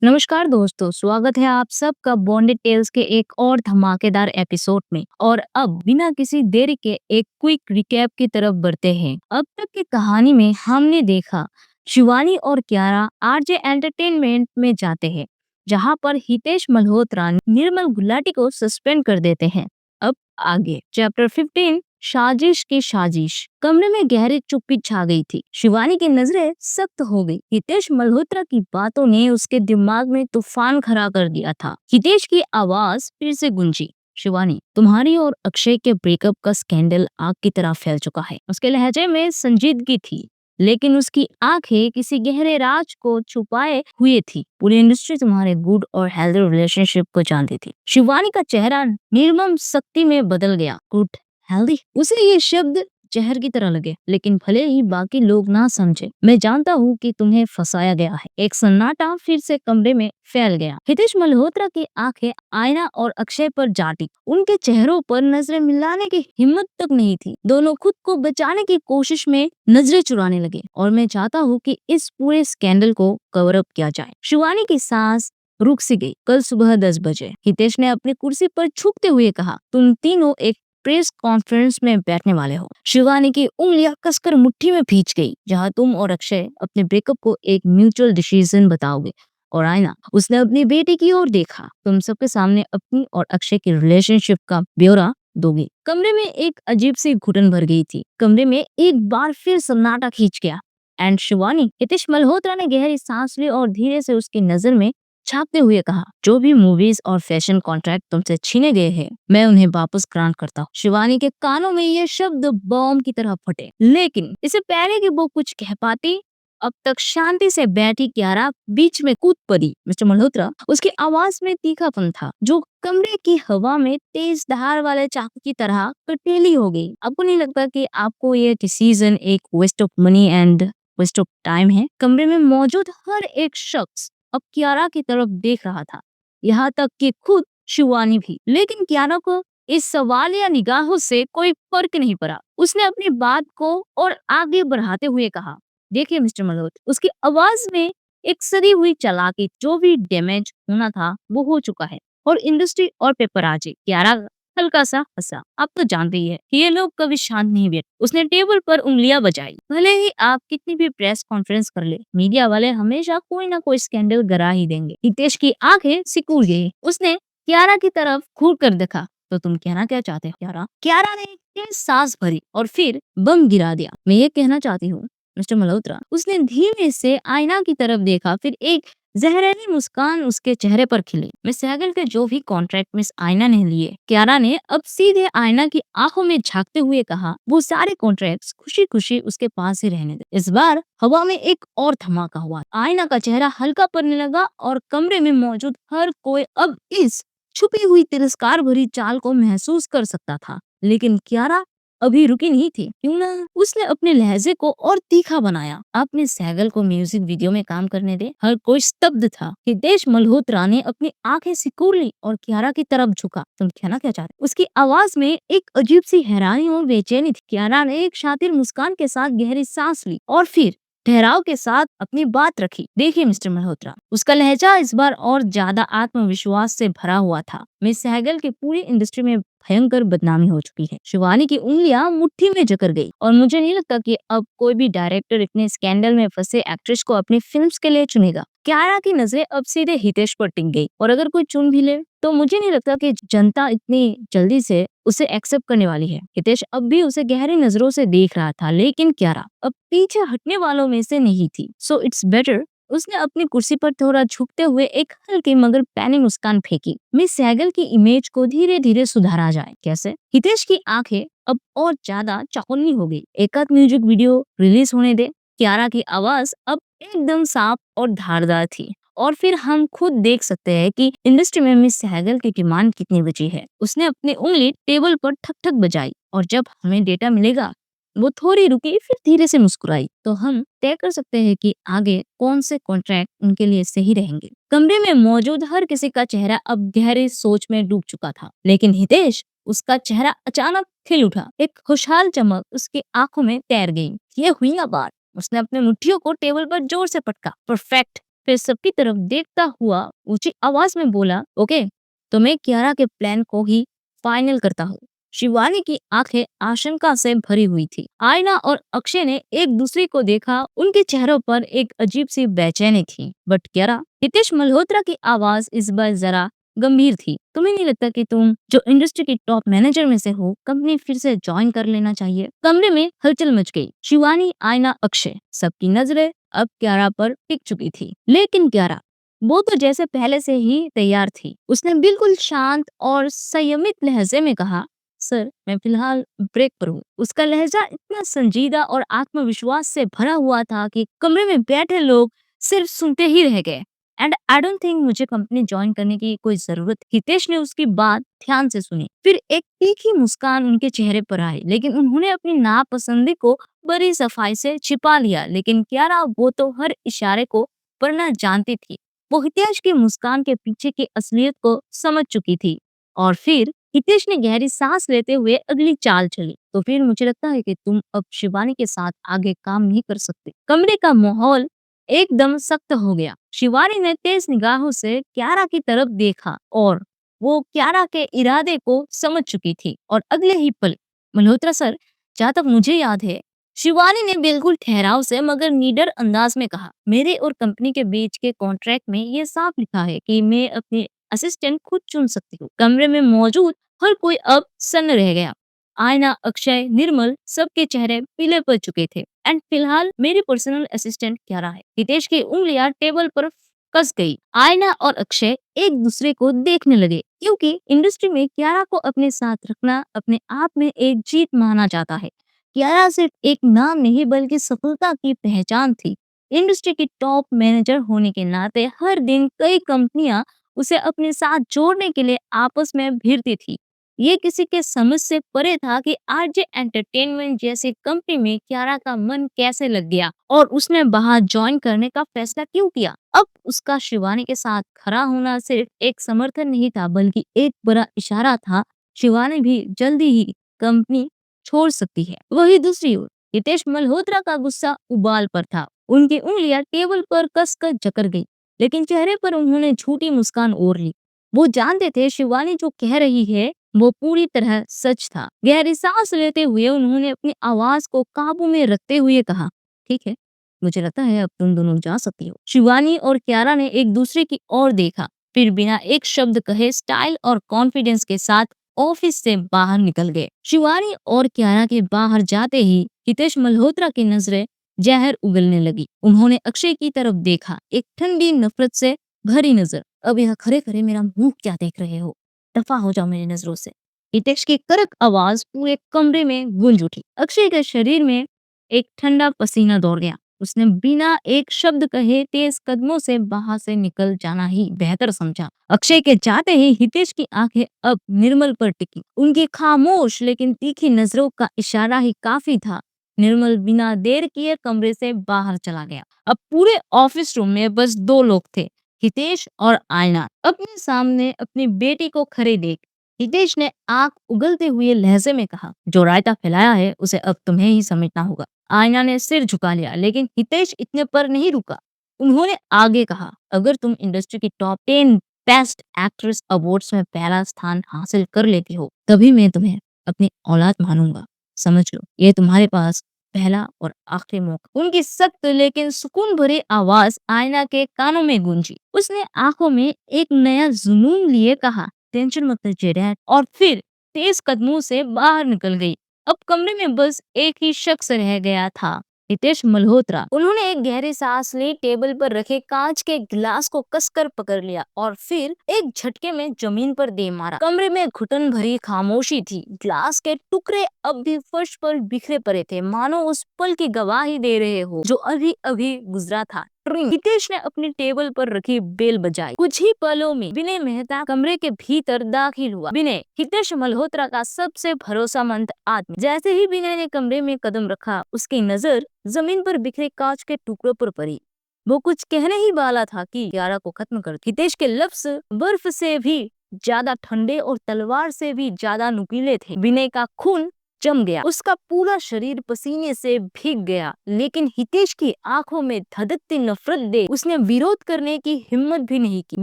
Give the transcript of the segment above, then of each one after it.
नमस्कार दोस्तों, स्वागत है आप सबका बॉन्डेड टेल्स के एक और धमाकेदार एपिसोड में। और अब बिना किसी देरी के एक क्विक रिकैप की तरफ बढ़ते हैं। अब तक की कहानी में हमने देखा शिवानी और कियारा आरजे एंटरटेनमेंट में जाते हैं, जहां पर हितेश मल्होत्रा निर्मल गुलाटी को सस्पेंड कर देते हैं। अब आगे चैप्टर 15 साजिश की साजिश। कमरे में गहरी चुप्पी छा गई थी। शिवानी की नजरें सख्त हो गई। हितेश मल्होत्रा की बातों ने उसके दिमाग में तूफान खड़ा कर दिया था। हितेश की आवाज फिर से गूंजी। शिवानी, तुम्हारी और अक्षय के ब्रेकअप का स्कैंडल आग की तरह फैल चुका है। उसके लहजे में संजीदगी थी, लेकिन उसकी आंखें किसी गहरे राज को छुपाए हुए थी। पूरी इंडस्ट्री तुम्हारे गुड और हेल्दी रिलेशनशिप को जानती थी। शिवानी का चेहरा निर्मम शक्ति में बदल गया। गुड, हेल्दी, उसे ये शब्द जहर की तरह लगे। लेकिन भले ही बाकी लोग ना समझे, मैं जानता हूँ कि तुम्हें फंसाया गया है। एक सन्नाटा फिर से कमरे में फैल गया। हितेश मल्होत्रा की आंखें आयना और अक्षय पर जा टिकी। उनके चेहरों पर नजरें मिलाने की हिम्मत तक नहीं थी। दोनों खुद को बचाने की कोशिश में नजरें चुराने लगे। और मैं चाहता हूँ कि इस पूरे स्कैंडल को कवर अप किया जाए। शिवानी की सांस रुक सी गई। कल सुबह 10 बजे हितेश ने अपनी कुर्सी पर झुकते हुए कहा, तुम तीनों एक प्रेस कॉन्फ्रेंस में बैठने वाले हो। शिवानी की उंगलियां कसकर मुट्ठी में भींच गई। जहां तुम और अक्षय अपने ब्रेकअप को एक म्यूचुअल डिसीजन बताओगे। और आईना, उसने अपनी बेटी की ओर देखा, तुम सबके सामने अपनी और अक्षय की रिलेशनशिप का ब्यौरा दोगे। कमरे में एक अजीब सी घुटन भर गई थी। कमरे में एक बार फिर सन्नाटा खींच गया। एंड शिवानी, हितेश मल्होत्रा ने गहरी सांस ली और धीरे से उसकी नजर में छापते हुए कहा, जो भी मूवीज और फैशन कॉन्ट्रैक्ट तुमसे छीने गए हैं, मैं उन्हें वापस ग्रांट करता हूँ। शिवानी के कानों में ये शब्द बॉम्ब की तरह फटे। लेकिन इससे पहले कि वो कुछ कह पाती, अब तक शांति से बैठी कियारा बीच में कूद पड़ी। मिस्टर मल्होत्रा, उसकी आवाज में तीखापन था जो कमरे की हवा में तेज धार वाले चाकू की तरह कटीली हो गई। आपको नहीं लगता कि आपको ये डिसीजन एक waste of money and waste of time है? कमरे में मौजूद हर एक शख्स अब कियारा की तरफ देख रहा था, यहाँ तक कि खुद शिवानी भी। लेकिन कियारा को इस सवाल या निगाहों से कोई फर्क नहीं पड़ा। उसने अपनी बात को और आगे बढ़ाते हुए कहा, देखिए मिस्टर मल्होत्रा, उसकी आवाज में एक सदी हुई चालाकी, जो भी डैमेज होना था वो हो चुका है। और इंडस्ट्री और पेपराजी। कियारा हल्का सा हंसा। आप तो जानते ही है, ये लोग कभी शांत नहीं बैठे। उसने टेबल पर उंगलियां बजाई। भले ही आप कितनी भी प्रेस कॉन्फ्रेंस कर ले, मीडिया वाले हमेशा कोई ना कोई स्कैंडल गिरा ही देंगे। हितेश की आंखें सिकुड़ गई। उसने कियारा की तरफ घूर कर देखा, तो तुम कहना क्या चाहते हो कियारा? कियारा ने एक तेज सांस भरी और फिर बम गिरा दिया। मैं ये कहना चाहती हूँ मिस्टर मल्होत्रा। उसने धीमे से आईना की तरफ देखा, फिर एक जहरीली मुस्कान उसके चेहरे पर खिली। मिस सहगल के जो भी कॉन्ट्रैक्ट मिस आयना ने लिए, कियारा ने अब सीधे आयना की आंखों में झांकते हुए कहा, वो सारे कॉन्ट्रैक्ट्स खुशी खुशी उसके पास ही रहने दे। इस बार हवा में एक और धमाका हुआ। आयना का चेहरा हल्का पड़ने लगा और कमरे में मौजूद हर कोई अब इस छुपी हुई तिरस्कार भरी चाल को महसूस कर सकता था। लेकिन कियारा अभी रुकी नहीं थी। क्यों ना उसने अपने लहजे को और तीखा बनाया। अपने सहगल को म्यूजिक वीडियो में काम करने दे। हर कोई स्तब्ध था। हितेश मल्होत्रा ने अपनी आंखें सिकुड़ ली और कियारा की तरफ झुका। तुम कहना क्या चाहते? उसकी आवाज में एक अजीब सी हैरानी और बेचैनी थी। कियारा ने एक शातिर मुस्कान के साथ गहरी सांस ली और फिर ठहराव के साथ अपनी बात रखी। देखिए मिस्टर मल्होत्रा, उसका लहजा इस बार और ज्यादा आत्मविश्वास से भरा हुआ था। मिस सहगल की पूरी इंडस्ट्री में भयंकर बदनामी हो चुकी है। शिवानी की उंगलियां मुट्ठी में जकड़ गई। और मुझे नहीं लगता कि अब कोई भी डायरेक्टर इतने स्कैंडल में फंसे एक्ट्रेस को अपनी फिल्म्स के लिए चुनेगा। कियारा की नजरें अब सीधे हितेश पर टिक गई। और अगर कोई चुन भी ले, तो मुझे नहीं लगता कि जनता इतनी जल्दी से उसे एक्सेप्ट करने वाली है। हितेश अब भी उसे गहरी नजरों से देख रहा था, लेकिन कियारा अब पीछे हटने वालों में से नहीं थी। So it's better. उसने अपनी कुर्सी पर थोड़ा झुकते हुए एक हल्की मगर पैनी मुस्कान फेंकी। मिस सहगल की इमेज को धीरे धीरे सुधारा जाए। कैसे? हितेश की आंखें अब और ज्यादा चौकन्नी हो गई। एक आध म्यूजिक वीडियो रिलीज होने दे। कियारा की आवाज अब एकदम साफ और धारदार थी। और फिर हम खुद देख सकते हैं कि इंडस्ट्री में मिस सहगल की डिमांड कितनी बची है। उसने अपनी उंगली टेबल पर ठक ठक बजाई। और जब हमें डेटा मिलेगा, वो थोड़ी रुकी, फिर धीरे से मुस्कुराई, तो हम तय कर सकते हैं कि आगे कौन से कॉन्ट्रैक्ट उनके लिए सही रहेंगे। कमरे में मौजूद हर किसी का चेहरा अब गहरी सोच में डूब चुका था। लेकिन हितेश, उसका चेहरा अचानक खिल उठा। एक खुशहाल चमक उसकी आंखों में तैर गई। ये हुई ना बात। उसने अपने मुट्ठियों को टेबल पर जोर से पटका। परफेक्ट। फिर सबकी तरफ देखता हुआ ऊंची आवाज में बोला, ओके, तो मैं कियारा के प्लान को ही फाइनल करता हूँ। शिवानी की आंखें आशंका से भरी हुई थी। आयना और अक्षय ने एक दूसरे को देखा, उनके चेहरों पर एक अजीब सी बेचैनी थी। बट कियारा, हितेश मल्होत्रा की आवाज इस बार जरा गंभीर थी। तुम्हें नहीं लगता कि तुम जो इंडस्ट्री की टॉप मैनेजर में से हो, कंपनी फिर से ज्वाइन कर लेना चाहिए? कमरे में हलचल मच गई। शिवानी, आयना, अक्षय, सबकी नजरें अब कियारा पर टिक चुकी थी। लेकिन कियारा, वो तो जैसे पहले से ही तैयार थी। उसने बिल्कुल शांत और संयमित लहजे में कहा, सर, मैं फिलहाल ब्रेक पर हूँ। उसका लहजा इतना संजीदा और आत्मविश्वास से भरा हुआ था कि कमरे में बैठे लोग सिर्फ सुनते ही रह गए। एंड आई डोंट थिंक मुझे कंपनी ज्वाइन करने की कोई जरूरत। हितेश ने उसकी बात ध्यान से सुनी। फिर एक तीखी मुस्कान उनके चेहरे पर आई, लेकिन उन्होंने अपनी नापसंदी को बड़ी सफाई से छिपा लिया। लेकिन कियारा, वो तो हर इशारे को पढ़ना जानती थी। वो हितेश की मुस्कान के पीछे की असलियत को समझ चुकी थी। और फिर हितेश ने गहरी सांस लेते हुए अगली चाल चली। तो फिर मुझे लगता है कि तुम अब शिवानी के साथ आगे काम नहीं कर सकते। कमरे का माहौल एकदम सख्त हो गया। शिवानी ने तेज निगाहों से कियारा की तरफ देखा और वो कियारा के इरादे को समझ चुकी थी। और अगले ही पल, मल्होत्रा सर, जहाँ तक मुझे याद है, शिवानी ने बिल्कुल ठहराव से मगर निडर अंदाज में कहा, मेरे और कंपनी के बीच के कॉन्ट्रैक्ट में ये साफ लिखा है कि मैं अपने असिस्टेंट खुद चुन सकती हूँ। कमरे में मौजूद हर कोई अब सन्न रह गया। आयना, अक्षय, निर्मल, सबके चेहरे पीले पड़ चुके थे। एंड फिलहाल मेरी पर्सनल असिस्टेंट कियारा है। हितेश की उंगलियां टेबल पर कस गई। आयना और अक्षय एक दूसरे को देखने लगे, क्योंकि इंडस्ट्री में कियारा को अपने साथ रखना अपने आप में एक जीत माना जाता है। कियारा सिर्फ एक नाम नहीं बल्कि सफलता की पहचान थी। इंडस्ट्री की टॉप मैनेजर होने के नाते हर दिन कई कंपनियां उसे अपने साथ जोड़ने के लिए आपस में भिड़ती थी। ये किसी के समझ से परे था कि आरजे एंटरटेनमेंट जैसी कंपनी में कियारा का मन कैसे लग गया और उसने बाहर ज्वाइन करने का फैसला क्यों किया। अब उसका शिवानी के साथ खड़ा होना सिर्फ एक समर्थन नहीं था, बल्कि एक बड़ा इशारा था। शिवानी भी जल्दी ही कंपनी छोड़ सकती है। वही दूसरी ओर हितेश मल्होत्रा का गुस्सा उबाल पर था। उनकी उंगलियां टेबल पर कसकर जकड़ गई, लेकिन चेहरे पर उन्होंने झूठी मुस्कान ओढ़ ली। वो जानते थे शिवानी जो कह रही है वो पूरी तरह सच था। गहरी सांस लेते हुए उन्होंने अपनी आवाज को काबू में रखते हुए कहा, ठीक है, मुझे लगता है अब तुम दोनों जा सकती हो। शिवानी और कियारा ने एक दूसरे की ओर देखा, फिर बिना एक शब्द कहे स्टाइल और कॉन्फिडेंस के साथ ऑफिस से बाहर निकल गए। शिवानी और कियारा के बाहर जाते ही हितेश मल्होत्रा की नजरें जहर उगलने लगी। उन्होंने अक्षय की तरफ देखा, एक ठंडी नफरत से भरी नजर। अब यह खरे खरे मेरा मुंह क्या देख रहे हो, दफा हो जाओ मेरी नजरों से। हितेश की कड़क आवाज पूरे कमरे में गूंज उठी। अक्षय के शरीर में एक ठंडा पसीना दौड़ गया। उसने बिना एक शब्द कहे तेज कदमों से बाहर से निकल जाना ही बेहतर समझा। अक्षय के जाते ही हितेश की आंखें अब निर्मल पर टिकी। उनकी खामोश लेकिन तीखी नजरों का इशारा ही काफी था। निर्मल बिना देर किए कमरे से बाहर चला गया। अब पूरे ऑफिस रूम में बस दो लोग थे, हितेश और आयना। अपने सामने अपनी बेटी को खड़े देख हितेश ने आंख उगलते हुए लहजे में कहा, जो रायता फैलाया है उसे अब तुम्हें ही समेटना होगा। आयना ने सिर झुका लिया, लेकिन हितेश इतने पर नहीं रुका। उन्होंने आगे कहा, अगर तुम इंडस्ट्री की टॉप 10 बेस्ट एक्ट्रेस अवार्ड्स में पहला स्थान हासिल कर लेती हो, तभी मैं तुम्हें अपनी औलाद मानूंगा। समझ लो, ये तुम्हारे पास पहला और आखिरी मौका। उनकी सख्त लेकिन सुकून भरी आवाज आयना के कानों में गूंजी। उसने आंखों में एक नया जुनून लिए कहा, टेंशन मत लीजिए डैड, और फिर तेज कदमों से बाहर निकल गई। अब कमरे में बस एक ही शख्स रह गया था, हितेश मल्होत्रा। उन्होंने एक गहरी सांस ली, टेबल पर रखे कांच के गिलास को कसकर पकड़ लिया और फिर एक झटके में जमीन पर दे मारा। कमरे में घुटन भरी खामोशी थी। ग्लास के टुकड़े अब भी फर्श पर बिखरे पड़े थे, मानो उस पल की गवाही दे रहे हो जो अभी अभी गुजरा था। हितेश ने अपनी टेबल पर रखी बेल बजाई। कुछ ही पलों में विनय मेहता कमरे के भीतर दाखिल हुआ। विनय, हितेश मल्होत्रा का सबसे भरोसामंद आदमी। जैसे ही विनय ने कमरे में कदम रखा, उसकी नजर जमीन पर बिखरे कांच के टुकड़ों पर पड़ी। वो कुछ कहने ही वाला था कि कियारा को खत्म कर। हितेश के लफ्ज बर्फ से भी ज्यादा ठंडे और तलवार से भी ज्यादा नुकीले थे। विनय का खून जम गया। उसका पूरा शरीर पसीने से भीग गया, लेकिन हितेश की आंखों में धधकती नफरत देख उसने विरोध करने की हिम्मत भी नहीं की।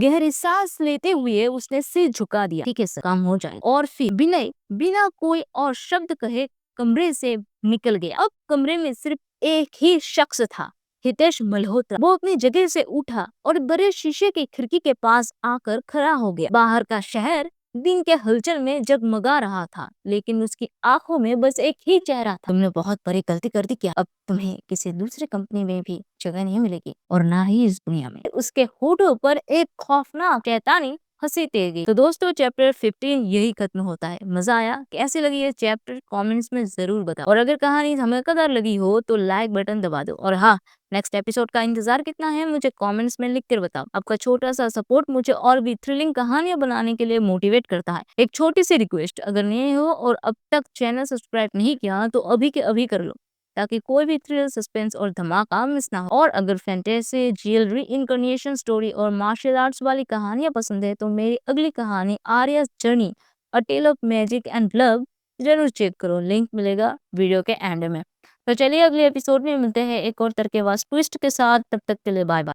गहरी सांस लेते हुए उसने सिर झुका दिया। ठीक है सर, काम हो जाए। और फिर विनय बिना कोई और शब्द कहे कमरे से निकल गया। अब कमरे में सिर्फ एक ही शख्स था, हितेश मल्होत्रा। वो अपनी जगह से उठा और बड़े शीशे की खिड़की के पास आकर खड़ा हो गया। बाहर का शहर दिन के हलचल में जगमगा रहा था, लेकिन उसकी आंखों में बस एक ही चेहरा था। तुमने बहुत बड़ी गलती कर दी क्या? अब तुम्हें किसी दूसरे कंपनी में भी जगह नहीं मिलेगी, और ना ही इस दुनिया में। उसके होठों पर एक खौफनाक शैतानी हंसी तेगी। तो दोस्तों, चैप्टर 15 यही खत्म होता है। मजा आया? कैसे लगी ये चैप्टर कमेंट्स में जरूर बताओ, और अगर कहानी धमाकेदार लगी हो तो लाइक बटन दबा दो। और हाँ, नेक्स्ट एपिसोड का इंतजार कितना है मुझे कमेंट्स में लिख कर बताओ। आपका छोटा सा सपोर्ट मुझे और भी थ्रिलिंग कहानियां बनाने के लिए मोटिवेट करता है। एक छोटी सी रिक्वेस्ट, अगर नए हो और अब तक चैनल सब्सक्राइब नहीं किया तो अभी के अभी कर लो, ताकि कोई भी थ्रिल, सस्पेंस और धमाका मिस ना हो। और अगर फैंटेसी, रियल इनकर्नेशन स्टोरी और मार्शल आर्ट्स वाली कहानियां पसंद है तो मेरी अगली कहानी Arya's journey a tale of magic and love जरूर चेक करो। लिंक मिलेगा वीडियो के एंड में। तो चलिए अगले एपिसोड में मिलते हैं एक और तरह के ट्विस्ट के साथ। तब तक के लिए बाय बाय।